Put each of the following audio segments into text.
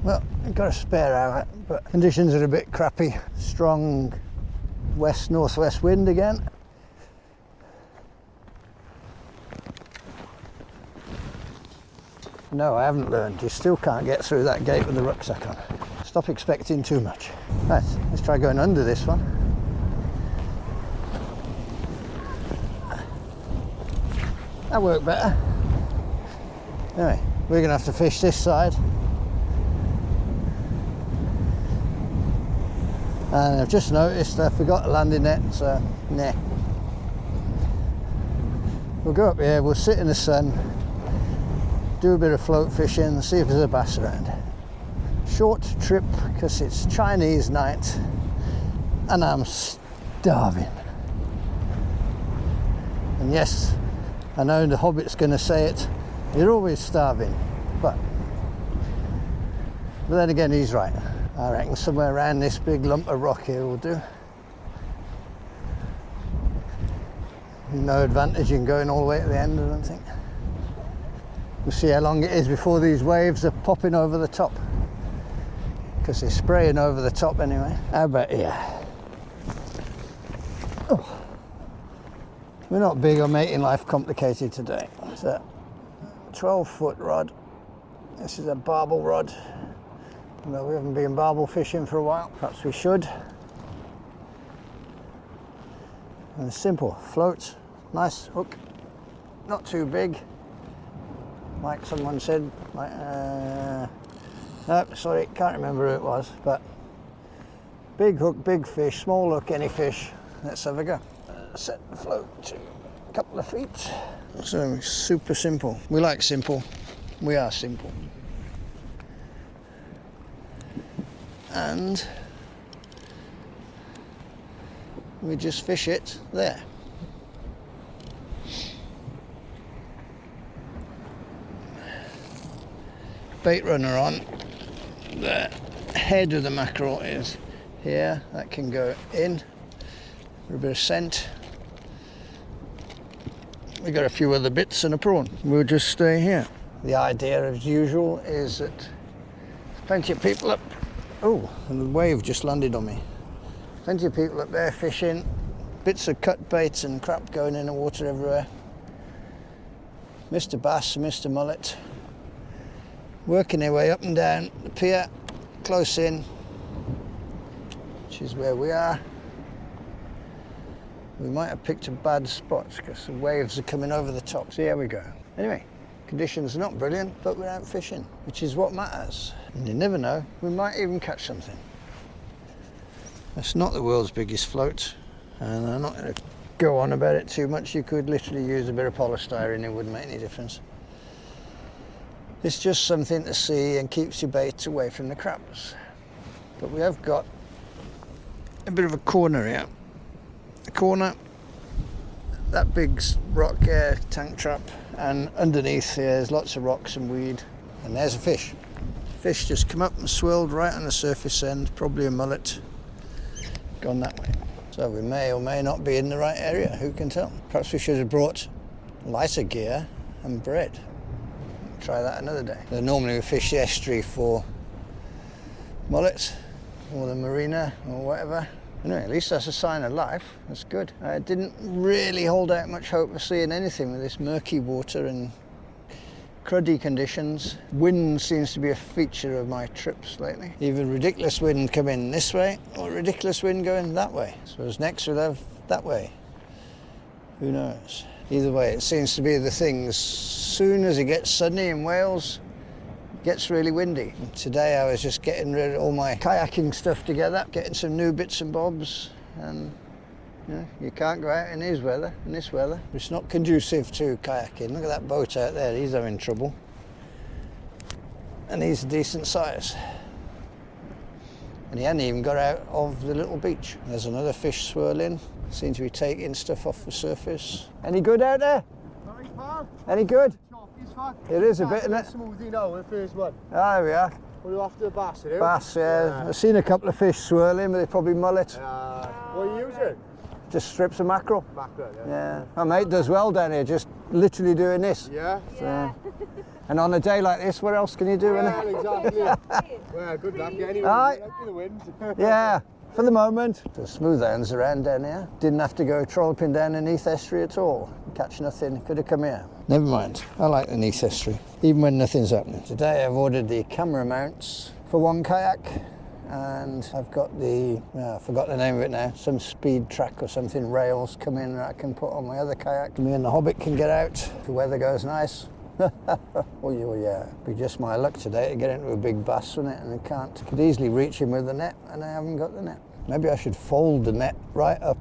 Well, I've got a spare hour, but conditions are a bit crappy. Strong west-northwest wind again. No, I haven't learned. You still can't get through that gate with the rucksack on. Stop expecting too much. Right, let's try going under this one. That worked better. Anyway, we're going to have to fish this side. And I've just noticed I forgot a landing net, so nah. We'll go up here, we'll sit in the sun, do a bit of float fishing and see if there's a bass around. Short trip because it's Chinese night and I'm starving. And yes, I know the Hobbit's going to say it, you're always starving, but then again he's right. I reckon somewhere around this big lump of rock here will do. No advantage in going all the way to the end, I don't think. We'll see how long it is before these waves are popping over the top, because they're spraying over the top anyway. How about here? Oh. We're not big on making life complicated today. It's a 12-foot rod. This is a barbel rod. No, we haven't been barbel fishing for a while. Perhaps we should. And it's simple. Float, nice hook, not too big. Like someone said, like, no, sorry, can't remember who it was, but big hook, big fish, small hook, any fish. Let's have a go. Set the float to a couple of feet. So super simple. We like simple. We are simple. And we just fish it there. Bait runner on. The head of the mackerel is here. That can go in for a bit of scent. We got a few other bits and a prawn. We'll just stay here. The idea, as usual, is that there's plenty of people up. Oh, and the wave just landed on me. Plenty of people up there fishing, bits of cut bait and crap going in the water everywhere. Mr. Bass, Mr. Mullet, working their way up and down the pier, close in, which is where we are. We might have picked a bad spot because the waves are coming over the top. So here we go. Anyway, conditions are not brilliant, but we're out fishing, which is what matters. And you never know, we might even catch something. It's not the world's biggest float, and I'm not going to go on about it too much. You could literally use a bit of polystyrene, it wouldn't make any difference. It's just something to see and keeps your bait away from the crabs. But we have got a bit of a corner here. A corner, that big rock tank trap, and underneath here there's lots of rocks and weed, and there's a fish. Fish just come up and swirled right on the surface end, probably a mullet, gone that way. So we may or may not be in the right area, who can tell? Perhaps we should have brought lighter gear and bread. Try that another day. So normally we fish the estuary for mullets, or the marina, or whatever. Anyway, at least that's a sign of life. That's good. I didn't really hold out much hope of seeing anything with this murky water and cruddy conditions. Wind seems to be a feature of my trips lately. Either ridiculous wind coming this way or ridiculous wind going that way. So as next we'll have that way. Who knows? Either way, it seems to be the thing. As soon as it gets sunny in Wales, it gets really windy. And today I was just getting rid of all my kayaking stuff together, getting some new bits and bobs, and you can't go out in this weather. It's not conducive to kayaking. Look at that boat out there, he's having trouble. And he's a decent size. And he hadn't even got out of the little beach. There's another fish swirling. Seems to be taking stuff off the surface. Any good out there? Any good? It is a bit, isn't it? Smoothie now, the first one. Ah, there we are. We're after the bass, are you? Bass, yeah. I've seen a couple of fish swirling, but they're probably mullet. What are you using? Just strips of mackerel. Mackerel, Yeah. My mate does well down here, just literally doing this. Yeah? So, And on a day like this, what else can you do? Well, exactly. Well, good luck anyway. Aye. Good luck with the wind. Yeah, for the moment. The smooth hands around down here. Didn't have to go trolloping down the Neath Estuary at all. Catch nothing, could have come here. Never mind, I like the Neath Estuary, even when nothing's happening. Today I've ordered the camera mounts for one kayak, and I've got the, I forgot the name of it now, some speed track or something, rails come in that I can put on my other kayak. Me and the Hobbit can get out if the weather goes nice. Oh yeah, be just my luck today to get into a big bass, wouldn't it? And I can't. Could easily reach him with the net, and I haven't got the net. Maybe I should fold the net right up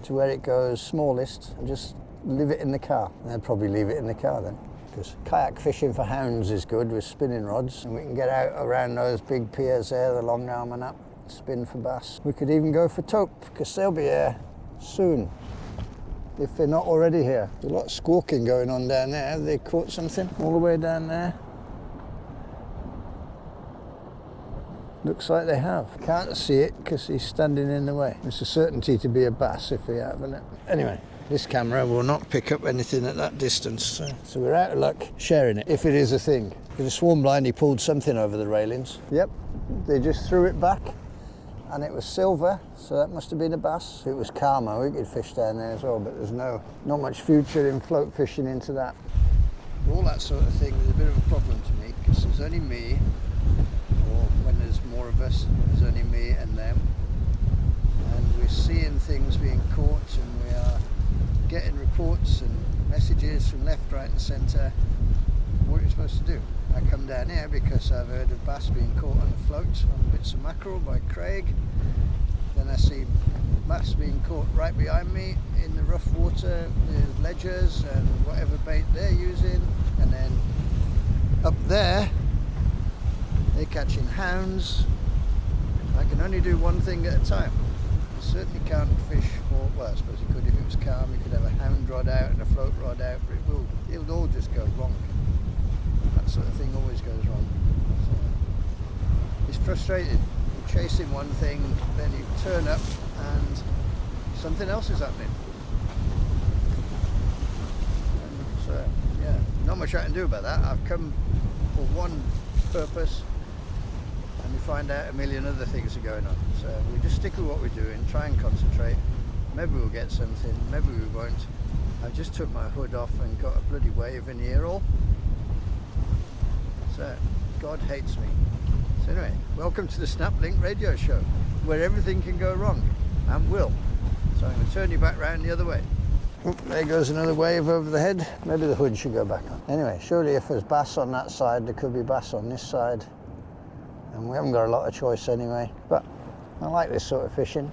to where it goes smallest and just leave it in the car. I'd probably leave it in the car then, because kayak fishing for hounds is good with spinning rods, and we can get out around those big piers there, the long arm and up, spin for bass. We could even go for taupe, because they'll be here soon, if they're not already here. There's a lot of squawking going on down there. Have they caught something all the way down there? Looks like they have. Can't see it because he's standing in the way. It's a certainty to be a bass if we have, isn't it? Anyway, this camera will not pick up anything at that distance, so we're out of luck sharing it, if it is a thing. With a swarm blind, he pulled something over the railings. Yep, they just threw it back, and it was silver, so that must have been a bass. If it was Karma, we could fish down there as well, but there's not much future in float fishing into that. All that sort of thing is a bit of a problem to me, because there's only me, or when there's more of us, there's only me and them, and we're seeing things being caught, and we are getting reports and messages from left, right and centre. What are you supposed to do? I come down here because I've heard of bass being caught on a float on bits of mackerel by Craig. Then I see bass being caught right behind me in the rough water with ledgers and whatever bait they're using. And then up there, they're catching hounds. I can only do one thing at a time. I certainly can't fish for, well, I suppose you could if it was calm. You could have a hound rod out and a float rod out, but it'll all just go wrong. That sort of thing always goes wrong. So it's frustrating. You're chasing one thing, then you turn up and something else is happening. And so, yeah, not much I can do about that. I've come for one purpose, and we find out a million other things are going on. So we just stick with what we're doing, try and concentrate. Maybe we'll get something, maybe we won't. I just took my hood off and got a bloody wave in the ear all. So, God hates me. So anyway, welcome to the Snaplink radio show, where everything can go wrong, and will. So I'm going to turn you back round the other way. Oop, there goes another wave over the head. Maybe the hood should go back on. Anyway, surely if there's bass on that side, there could be bass on this side. And we haven't got a lot of choice anyway. But I like this sort of fishing.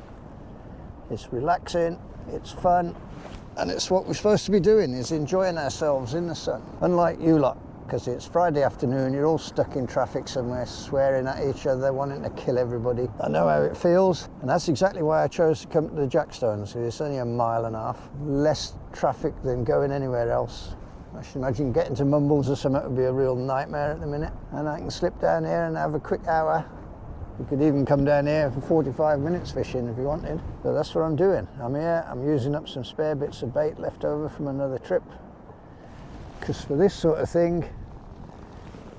It's relaxing, it's fun, and it's what we're supposed to be doing, is enjoying ourselves in the sun. Unlike you lot, because it's Friday afternoon, you're all stuck in traffic somewhere, swearing at each other, wanting to kill everybody. I know how it feels, and that's exactly why I chose to come to the Jackstones, because it's only a mile and a half. Less traffic than going anywhere else. I should imagine getting to Mumbles or something would be a real nightmare at the minute. And I can slip down here and have a quick hour. You could even come down here for 45 minutes fishing if you wanted. So that's what I'm doing. I'm here, I'm using up some spare bits of bait left over from another trip. Because for this sort of thing,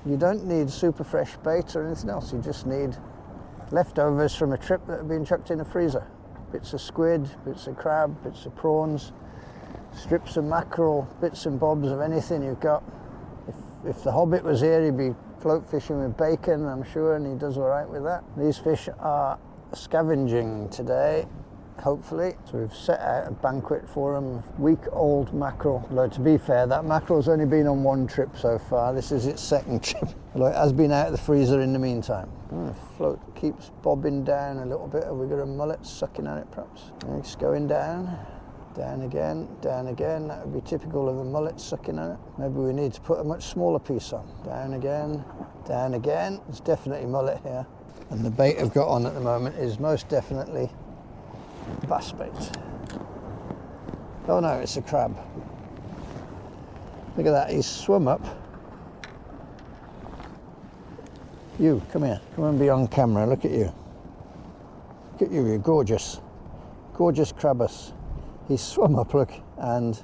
you don't need super fresh bait or anything else. You just need leftovers from a trip that have been chucked in a freezer. Bits of squid, bits of crab, bits of prawns, strips of mackerel, bits and bobs of anything you've got. If the Hobbit was here, he'd be float fishing with bacon, I'm sure, and he does all right with that. These fish are scavenging today, hopefully. So we've set out a banquet for them, week-old mackerel. Although to be fair, that mackerel's only been on one trip so far. This is its second trip. Although it has been out of the freezer in the meantime. The float keeps bobbing down a little bit. Have we got a mullet sucking at it perhaps? It's going down. Down again, down again. That would be typical of a mullet sucking on it. Maybe we need to put a much smaller piece on. Down again, down again. There's definitely mullet here. And the bait I've got on at the moment is most definitely bass bait. Oh no, it's a crab. Look at that, he's swum up. You, come here. Come and be on camera, look at you. Look at you, you're gorgeous. Gorgeous crabbus. He swum up, look, and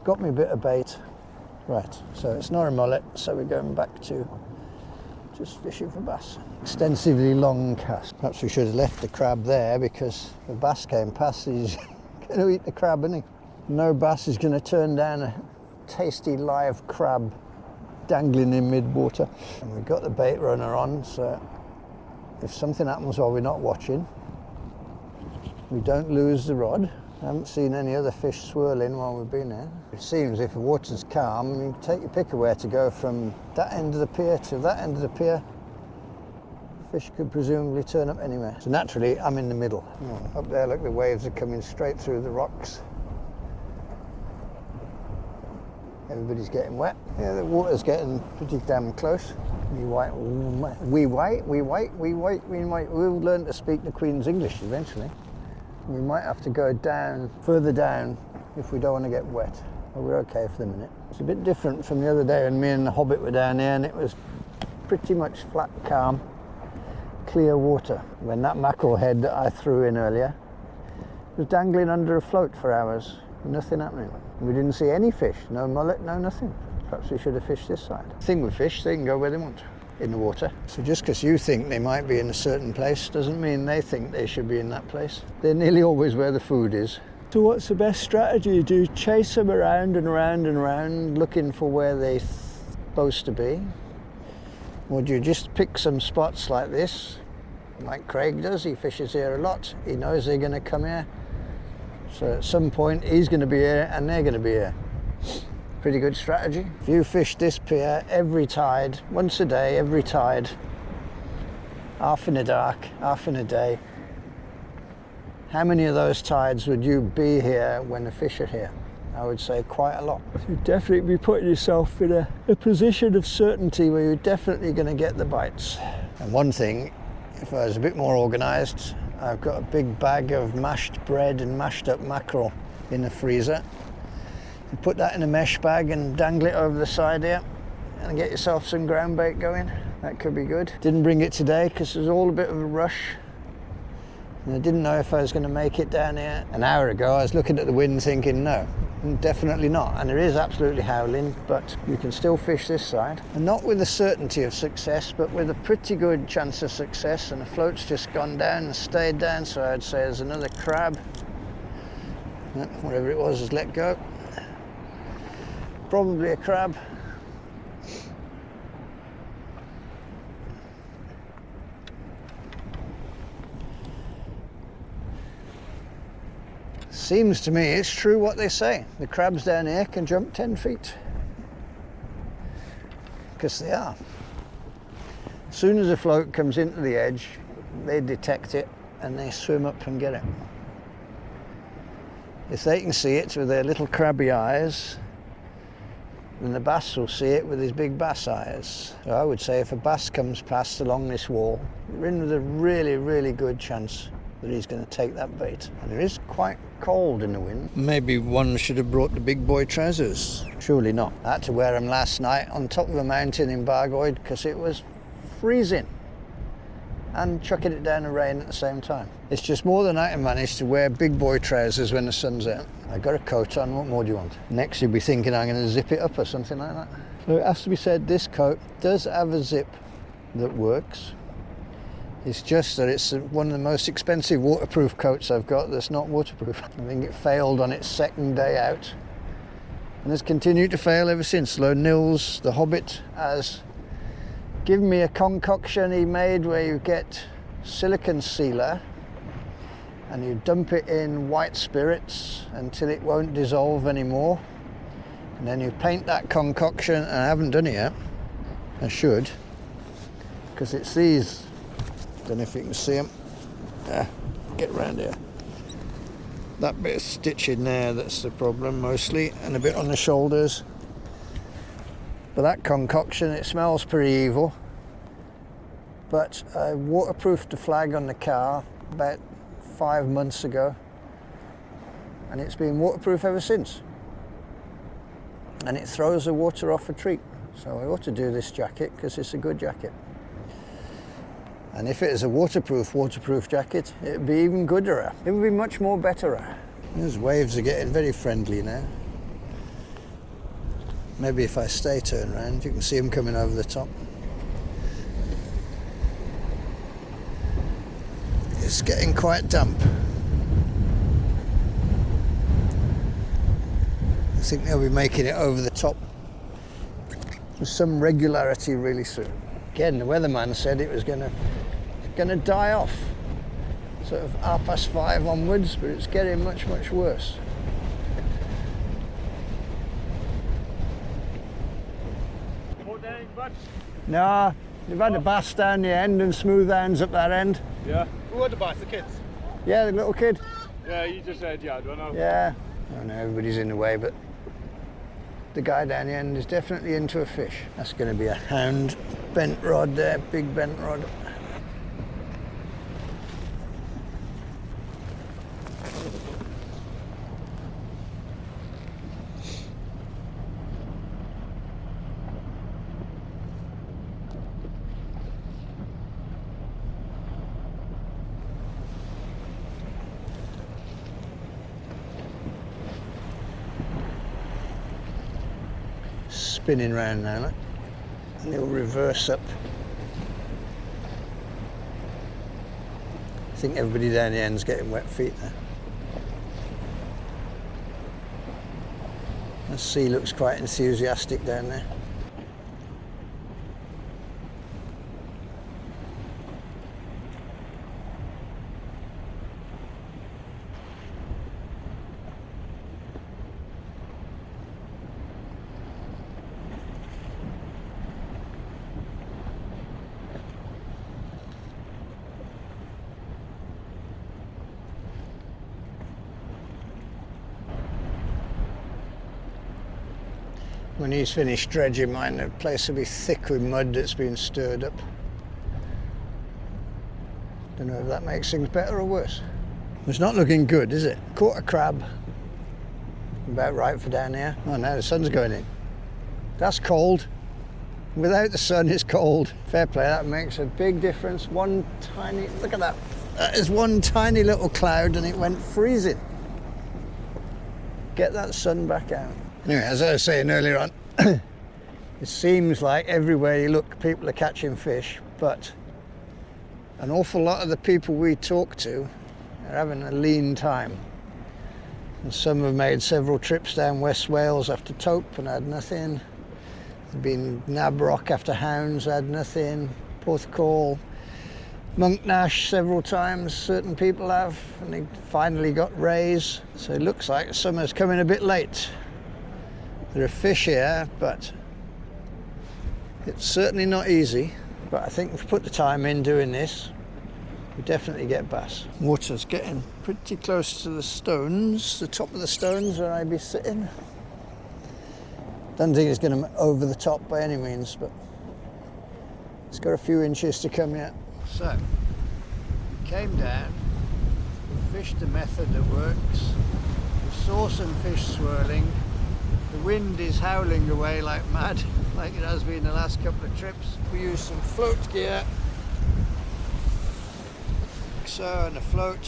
got me a bit of bait, Right, so it's not a mullet, so we're going back to just fishing for bass. Extensively long cast. Perhaps we should have left the crab there because the bass came past, he's going to eat the crab, isn't he? No bass is going to turn down a tasty live crab dangling in mid-water. And we've got the bait runner on, so if something happens while we're not watching, we don't lose the rod. I haven't seen any other fish swirling while we've been here. It seems if the water's calm, you can take your pick of where to go from that end of the pier to that end of the pier. Fish could presumably turn up anywhere. So naturally, I'm in the middle. Oh, up there, look, the waves are coming straight through the rocks. Everybody's getting wet. Yeah, the water's getting pretty damn close. We wait. We'll learn to speak the Queen's English eventually. We might have to go down, further down, if we don't want to get wet. But we're okay for the minute. It's a bit different from the other day when me and the Hobbit were down here and it was pretty much flat, calm, clear water. When that mackerel head that I threw in earlier was dangling under a float for hours, nothing happening. We didn't see any fish, no mullet, no nothing. Perhaps we should have fished this side. The thing with fish, they can go where they want in the water. So just because you think they might be in a certain place doesn't mean they think they should be in that place. They're nearly always where the food is. So what's the best strategy? Do you chase them around and around and around looking for where they're supposed to be? Or do you just pick some spots like this, like Craig does? He fishes here a lot. He knows they're going to come here. So at some point he's going to be here and they're going to be here. Pretty good strategy. If you fish this pier every tide, once a day, every tide, half in the dark, half in the day, how many of those tides would you be here when the fish are here? I would say quite a lot. You'd definitely be putting yourself in a position of certainty where you're definitely going to get the bites. And one thing, if I was a bit more organised, I've got a big bag of mashed bread and mashed up mackerel in the freezer. You put that in a mesh bag and dangle it over the side here and get yourself some ground bait going. That could be good. Didn't bring it today because it was all a bit of a rush. And I didn't know if I was going to make it down here. An hour ago I was looking at the wind thinking no, definitely not. And it is absolutely howling, but you can still fish this side. And not with the certainty of success, but with a pretty good chance of success. And the float's just gone down and stayed down, so I'd say there's another crab. Whatever it was has let go. Probably a crab. Seems to me it's true what they say. The crabs down here can jump 10 feet. Because they are. As soon as a float comes into the edge, they detect it and they swim up and get it. If they can see it with their little crabby eyes, then the bass will see it with his big bass eyes. So I would say if a bass comes past along this wall, you're in with a really, really good chance that he's going to take that bait. And it is quite cold in the wind. Maybe one should have brought the big boy trousers. Surely not. I had to wear them last night on top of a mountain in Bargoed because it was freezing and chucking it down the rain at the same time. It's just more than I can manage to wear big boy trousers when the sun's out. I got a coat on, what more do you want? Next you'll be thinking I'm going to zip it up or something like that. So it has to be said, this coat does have a zip that works. It's just that it's one of the most expensive waterproof coats I've got that's not waterproof. I think it failed on its second day out and has continued to fail ever since. Though Nils, the Hobbit, has given me a concoction he made where you get silicone sealer and you dump it in white spirits until it won't dissolve anymore, and then you paint that concoction, and I haven't done it yet. I should, because it's these, don't know if you can see them, get around here, that bit of stitching there that's the problem mostly, and a bit on the shoulders. But that concoction, it smells pretty evil, but I waterproofed the flag on the car about 5 months ago and it's been waterproof ever since, and it throws the water off a treat. So I ought to do this jacket because it's a good jacket, and if it is a waterproof jacket, it would be even gooder. It would be much more better. Those waves are getting very friendly now. Maybe if I stay turned around, you can see them coming over the top. It's getting quite damp. I think they'll be making it over the top with some regularity really soon. Again, the weatherman said it was gonna die off sort of 5:30 onwards, but it's getting much worse. No, they've had a bass down the end and smooth hands up that end. Yeah. Who had the bass? The kids? Yeah, the little kid. Yeah, you just said you had one. Yeah. I know everybody's in the way, but the guy down the end is definitely into a fish. That's going to be a hound bent rod there, big bent rod. Spinning round now, look. And he'll reverse up. I think everybody down the end's getting wet feet there. The sea looks quite enthusiastic down there. When he's finished dredging mine, the place will be thick with mud that's been stirred up. Don't know if that makes things better or worse. It's not looking good, is it? Caught a crab. About right for down here. Oh, now the sun's going in. That's cold. Without the sun, it's cold. Fair play, that makes a big difference. One tiny, look at that. That is one tiny little cloud and it went freezing. Get that sun back out. Anyway, as I was saying earlier on, it seems like everywhere you look, people are catching fish, but an awful lot of the people we talk to are having a lean time. And some have made several trips down West Wales after taupe and had nothing. They've been Nabrock after hounds, had nothing. Porthcawl, Monknash several times, certain people have, and they finally got rays. So it looks like summer's coming a bit late. There are fish here, but it's certainly not easy. But I think if we put the time in doing this, we definitely get bass. Water's getting pretty close to the stones, the top of the stones where I'd be sitting. Don't think it's going to over the top by any means, but it's got a few inches to come yet. So, came down, we fished the method that works, we saw some fish swirling. The wind is howling away like mad, like it has been the last couple of trips. We used some float gear, so and a float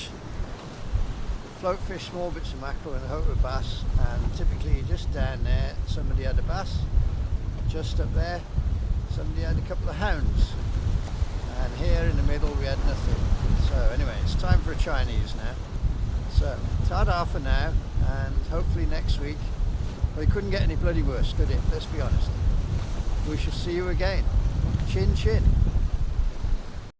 fish small bits of mackerel and a hope of bass, and typically just down there somebody had a bass, just up there somebody had a couple of hounds, and here in the middle we had nothing. So anyway, it's time for a Chinese now. So ta-da for now, and hopefully next week. Well, it couldn't get any bloody worse, could it? Let's be honest. We shall see you again. Chin chin.